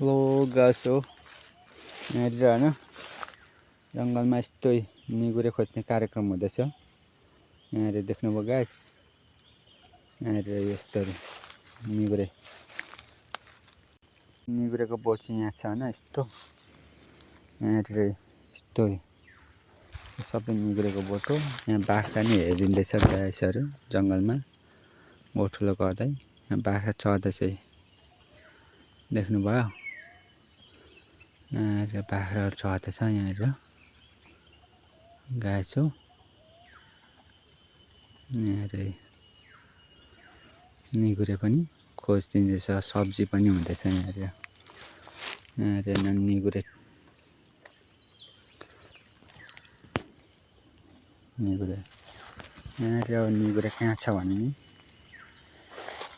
लो गाछ हो यहाँनिर होइन जङ्गलमा यस्तै निगुरे खोज्ने कार्यक्रम हुँदैछ। यहाँनिर देख्नुभयो गाइस, यहाँनिर यस्तोहरू निगुरेको बोट चाहिँ यहाँ छ होइन यस्तो। यहाँनिर यस्तो सबै निगुरेको बोट हो। यहाँ बाख्रा नि हेरिँदैछ गाइसहरू जङ्गलमा गोठुलो गर्दै। यहाँ बाख्रा चर्दैछ देख्नुभयो। यहाँनिर बाख्राहरू चर्दैछ यहाँनिर गाइस हो। यहाँनिर निगुरे पनि खोज दिँदैछ, सब्जी पनि हुँदैछ यहाँनिर। यहाँनिर निगुरे यहाँनिर अब निगुरे कहाँ छ भने नि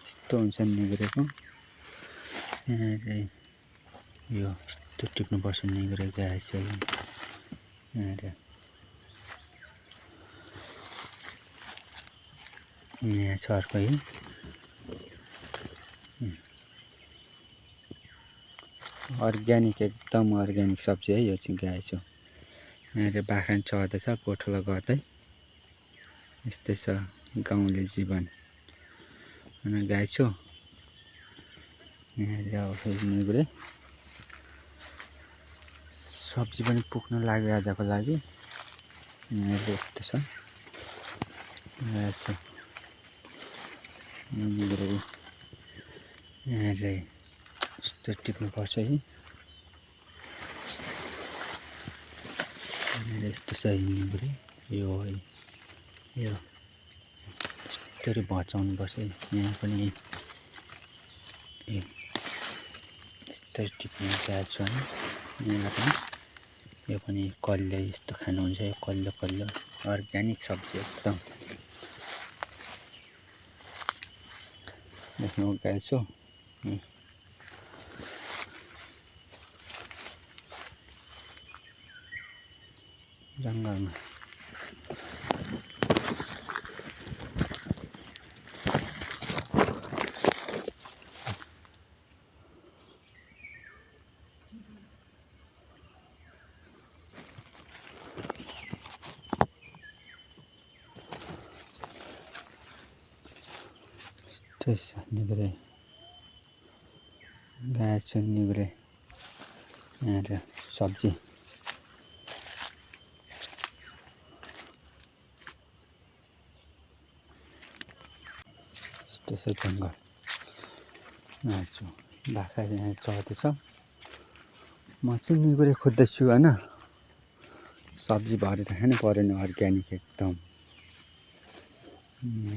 यस्तो हुन्छ निगुरेको। यहाँनिर यो यस्तो टिप्नुपर्छ निगुरे गाइस हो। यहाँनिर यहाँ छ अर्को है अर्ग्यानिक, एकदम अर्ग्यानिक सब्जी है यो चाहिँ गाइस हो। यहाँनिर बाख्रा चर्दैछ गोठुलो गर्दै। यस्तै छ गाउँले जीवन होइन गाइस हो। यहाँनिर अब निगुरे सब्जी पनि पुग्न लाग्यो आजको लागि। यहाँनिर यस्तो छ गाइस हो निगुरे। यहाँनिर यस्तो टिप्नुपर्छ है। यहाँनिर यस्तो छ निगुरे यो है यो यस्तरी भचाउनुपर्छ है। यहाँ पनि यस्तरी टिप्नु गाइस छ यहाँ पनि। यो पनि कलिलो यस्तो खानुहुन्छ यो कलिलो कलिलो अर्ग्यानिक सब्जी एकदम देख्नु गाइस हो। जङ्गलमा निगुरे गाइस छ निगुरे। यहाँनिर सब्जी यस्तो छ जङ्गल। बाख्रा यहाँ चर्दैछ। म चाहिँ निगुरे खोज्दैछु होइन। सब्जी भरेर खानु पऱ्यो नि अर्ग्यानिक एकदम।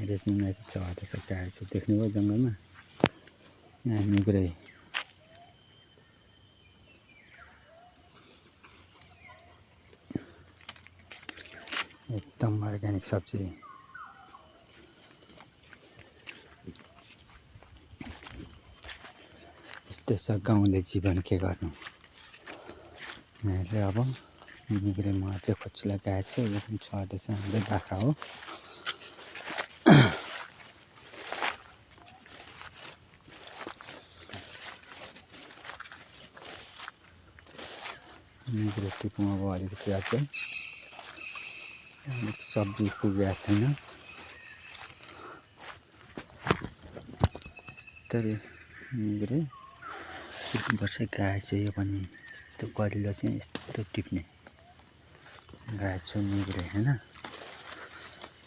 रेसिङमा चाहिँ चर्दैछ गाइस देख्नुभयो जङ्गलमा। यहाँ निगुरे एकदम अर्ग्यानिक सब्जी। यस्तै छ गाउँले जीवन, के गर्नु। यहाँनिर अब निगुरे म चाहिँ खोज्छु गाइस छ। यो पनि चर्दैछ हाम्रै बाख्रा हो। निगुरे टिप्नु अब अलिकति अझै अलिक सब्जी पुगेको छैन। यस्तरी निगुरे टिप्नुपर्छ गाइस चाहिँ। यो पनि यस्तो कलिलो चाहिँ यस्तो टिप्ने गाइस छ निगुरे होइन।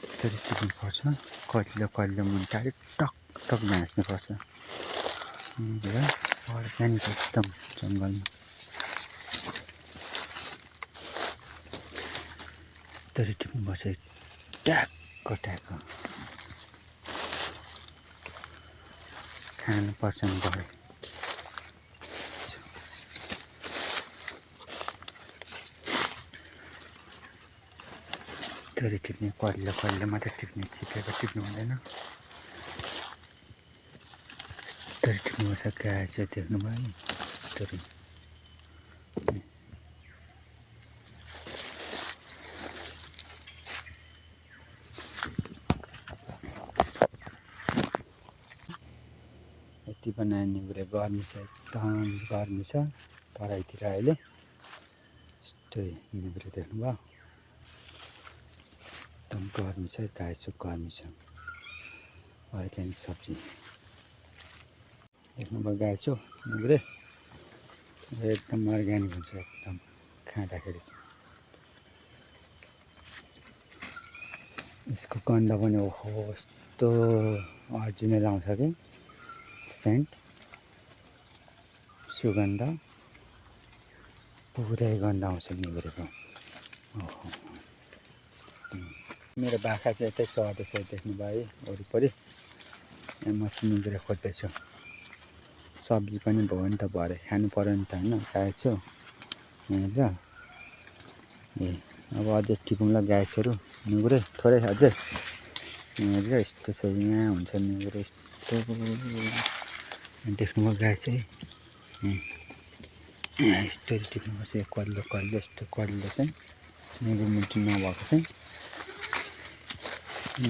यस्तरी टिप्नुपर्छ कलिलो कलिलो मुन्टाले टक टक भाँच्नुपर्छ। निगुरे अर्ग्यानिक एकदम जङ्गलमा यस्तरी टिप्नुपर्छ ट्याक्क ट्याक्क खानुपर्छ नि भयो। यस्तरी टिप्ने कलिलो कलिलो मात्रै टिप्ने, चिपेको टिप्नु हुँदैन। यस्तरी टिप्नुपर्छ गाइस चाहिँ देख्नुभयो नि। यस्तरी यति देखो नानीहरुले गर्मी छ एकदम गर्मी छ तराईतिर अहिले यस्तै निगुरो देख्नुभयो एकदम गर्मी छ गाईको गर्मी छ अर्ग्यानिक सब्जी देख्नुभयो गाईको निगुरो एकदम अर्ग्यानिक हुन्छ एकदम खाँदाखेरि यसको गन्ध पनि ओहो यस्तो अर्जिनल आउँछ कि सेन्ट सुगन्ध पुरै गन्ध आउँछ निगुरेको ओहो मेरो बाख्रा चाहिँ यतै चढ्दैछ देख्नुभयो वरिपरि यहाँ म चाहिँ निगुरो खोज्दैछु सब्जी पनि भयो नि त भरे खानु पर्यो नि त होइन गाई छु यहाँ ए अब अझै टिपौँला गाईहरू निगुरो थोरै अझै यहाँनिर यस्तो छ यहाँ हुन्छ निगुरो यस्तो देख्नुभयो गाई चाहिँ यस्तो टिप्नुपर्छ कलिलो कलिलो यस्तो कलिलो चाहिँ निगुरो मुन्टी नभएको चाहिँ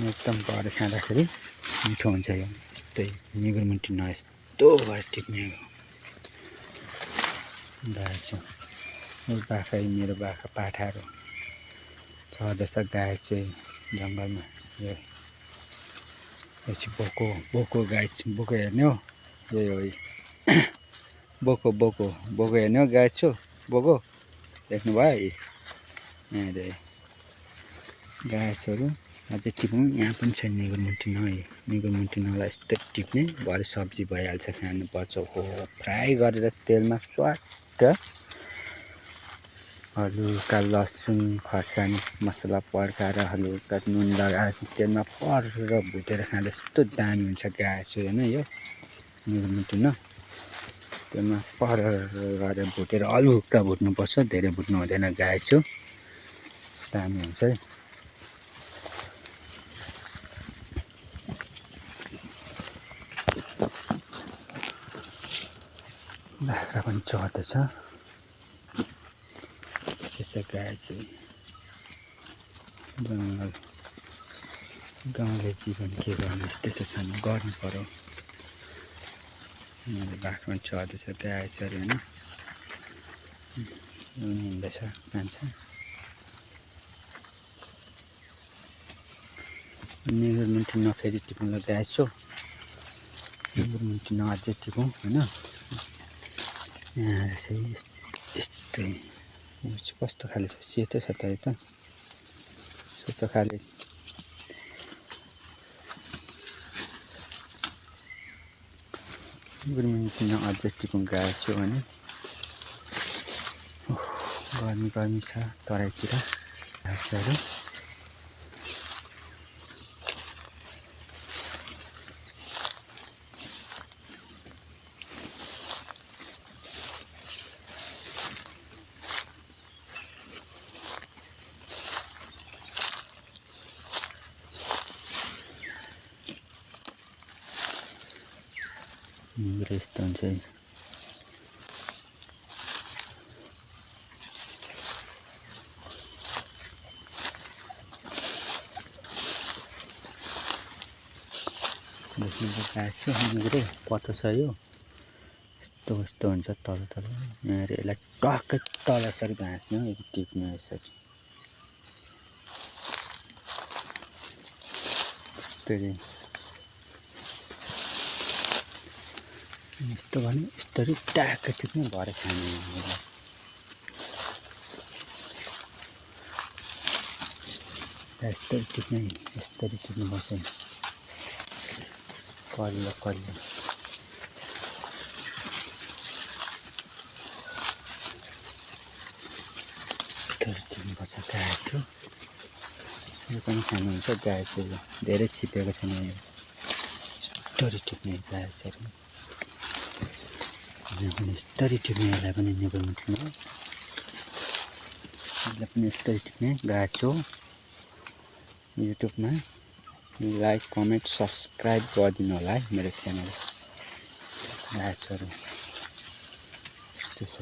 एकदम भएर खाँदाखेरि मिठो हुन्छ यो यस्तै निगुरो मुन्टी यस्तो भएर टिप्ने गाई यो बाख्रा मेरो बाख्रा पाठाहरू छँदैछ गाई चाहिँ जङ्गलमा यो चाहिँ बोको गाई बोको हेर्ने हो यो बोको हेर्ने हो गाई छु बोको देख्नुभयो यहाँनिर गाईहरू अझै टिप्नु यहाँ पनि छ निगुरो मुन्टी नलाई यस्तो टिप्ने भरे सब्जी भइहाल्छ खानुपर्छ हो फ्राई गरेर तेलमा स्वाट हलुका लसुन खर्सानी मसला पड्काएर हलुका नुन लगाएर तेलमा परेर भुटेर खाँदा यस्तो दामी हुन्छ गाईको होइन यो निगुरो मुन्टी तेलमा परेर गरेर भुटेर हलुका भुट्नुपर्छ धेरै भुट्नु हुँदैन गाईको दामी हुन्छ है बाख्रा पनि चढ्दैछ त्यसै गाई चाहिँ जङ्गल गाउँले जीवन के गर्नु यस्तै त छ नि गर्नु पर्यो यहाँले बाख्रा पनि चढ्दैछ गाई चरी होइन हिँड्दैछ जान्छ निगुरो मुन्टी फेरि टिप्नुलाई गाई छु निगुरो मुन्टी अझै टिपौँ होइन यहाँ चाहिँ यस्तै कस्तो खाले छ सेतो छ त यो त सेतो खाले निगुरो मुन्टी अझै टिपौँ गाई छु भने गर्मी छ तराईतिर घाँसहरू निगुरो यस्तो हुन्छ है देख्नु गाई छु निगुरो पत्तो छ यो यस्तो हुन्छ तल यहाँ यसलाई टक्कै तल यसरी भाँच्ने हो टिप्ने यसरी यस्तो भने यस्तरी ट्याक्कै टिप्ने भरे खाने यस्तरी टिप्ने यस्तरी टिप्नुपर्छ कलिलो टिप्नुपर्छ गाईको यो पनि खानुहुन्छ गाईको धेरै छिपेको छैन यो यस्तरी टिप्ने गाईहरू यहाँ पनि यस्तरी टिप्ने यसलाई पनि निगुरो मुन्टीमा यसलाई पनि यस्तरी टिप्ने गाईको युट्युबमा लाइक कमेन्ट सब्सक्राइब गरिदिनु होला है मेरो च्यानल गाईहरू यस्तो छ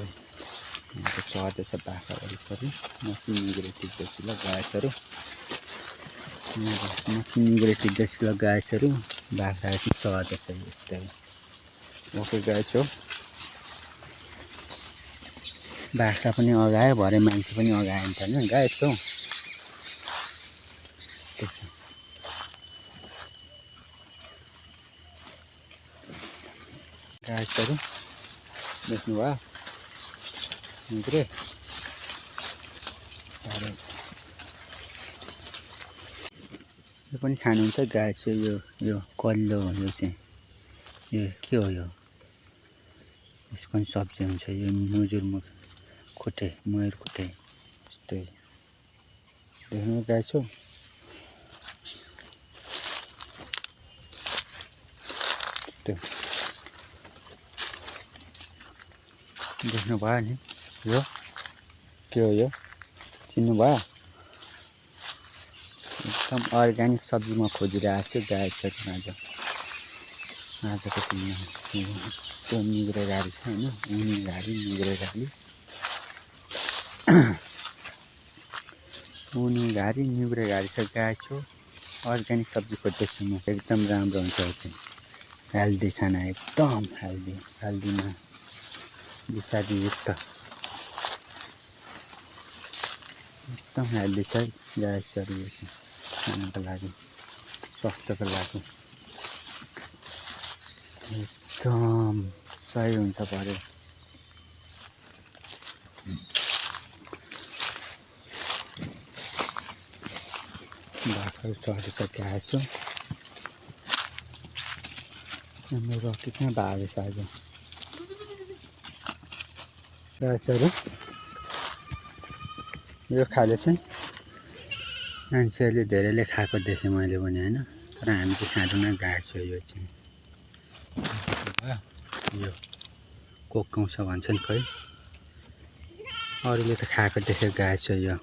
यहाँ चढ्दैछ बाख्रा वरिपरि म चाहिँ निगुरो टिप्दैछु ल गाईहरू म चाहिँ निगुरो टिप्दैछु ल गाईहरू बाख्राहरू चाहिँ चढ्दैछ यस्तै ओके गाई छु बाख्रा पनि अगायो भरे मान्छे पनि अगायो नि त हैन गाई छु गाईहरू देख्नुभयो निग्रे यो पनि खानुहुन्छ गाई चाहिँ यो कल्लो यो चाहिँ यो के हो यो यसको पनि सब्जी हुन्छ यो मुजुर खुट्टे मयूर खुट्टे यस्तै देख्नु गाई छु देख्नुभयो नि यो के हो यो चिन्नुभयो एकदम अर्ग्यानिक सब्जी म खोजिरहेको छु गाईहरू आज त त्यो निग्रे गाडी छ होइन उनी गाडी निग्रे गाडी उनी गाडी निग्रे गाडी छ गाई छु अर्ग्यानिक सब्जी खोज्दैछु म एकदम राम्रो हुन्छ चाहिँ हेल्दी खाना एकदम हेल्दीमा विषादीयुक्त एकदम हेल्दी छ गाईहरू यो चाहिँ खानको लागि स्वास्थ्यको लागि एकदम सही हुन्छ पऱ्यो भातहरू चढिसकेको छु मेरो रोटी कहाँ भागेछ आज गाईहरू यो खाले चाहिँ मान्छेहरूले धेरैले खाएको देखेँ मैले पनि होइन तर हामी चाहिँ खाँदैनौँ गाई छ यो चाहिँ यो कोकाउँछ भन्छन् खै अरूले त खाएको देखेँ गाई छ यो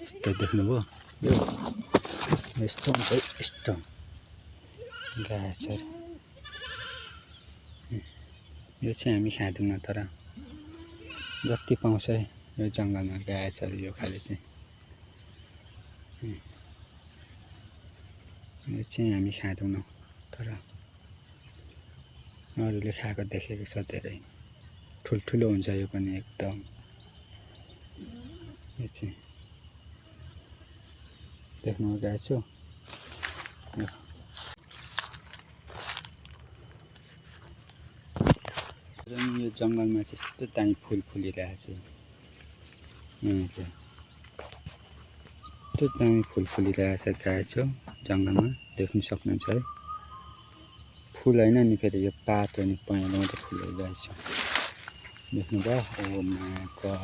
यस्तो देख्नुभयो यो यस्तो हुन्छ यस्तो गाई छ यो चाहिँ हामी खाँदैनौँ तर जति पाउँछ यो जङ्गलमा गाई छ यो खाले चाहिँ यो चाहिँ हामी खाँदैनौँ तर अरूले खाएको देखेको छ धेरै ठुल्ठुलो हुन्छ यो पनि एकदम यो चाहिँ देख्नु गाई छु यो जङ्गलमा चाहिँ यस्तो दामी फुल फुलिरहेको छ यस्तो दामी फुल फुलिरहेको छ गाई छु जङ्गलमा देख्न सक्नुहुन्छ है फुल होइन नि फेरि यो पात हो नि पहेँलो मात्रै फुलिरहेको छ देख्नुभयो ओ माय गॉड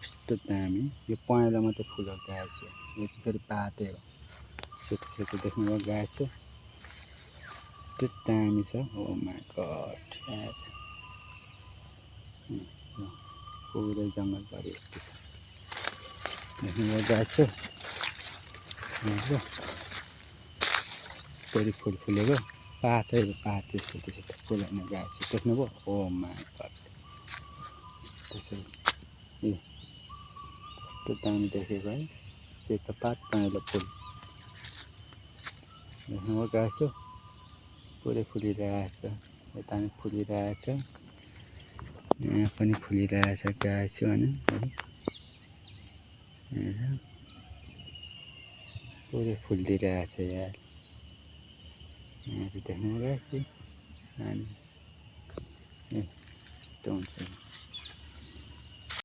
यस्तो दामी यो पहेँलो मात्रै फुल हो गाई छु यो चाहिँ फेरि पातै हो सेतो सेतो देख्नुभयो गाई छु यस्तो दामी छ ओ माय गॉड पुरै जङ्गलभरि यस्तो छ देख्नुभयो गाई छु फेरि फुल फुलेको पातै पात सेतो सेतो फुल होइन गाई छु देख्नुभयो ओ माय गॉड त्यसरी ए कस्तो दामी देखेको है सेतो पात पहेँलो फुल देख्नुभयो गाई छु पुरै फुलिरहेको छ यता पनि फुलिरहेको छ यहाँ पनि फुलिरहेको छ गाई छु होइन पुरै फुलिदिइरहेको छ यार यहाँ देख्नुभयो कि यस्तो हुन्छ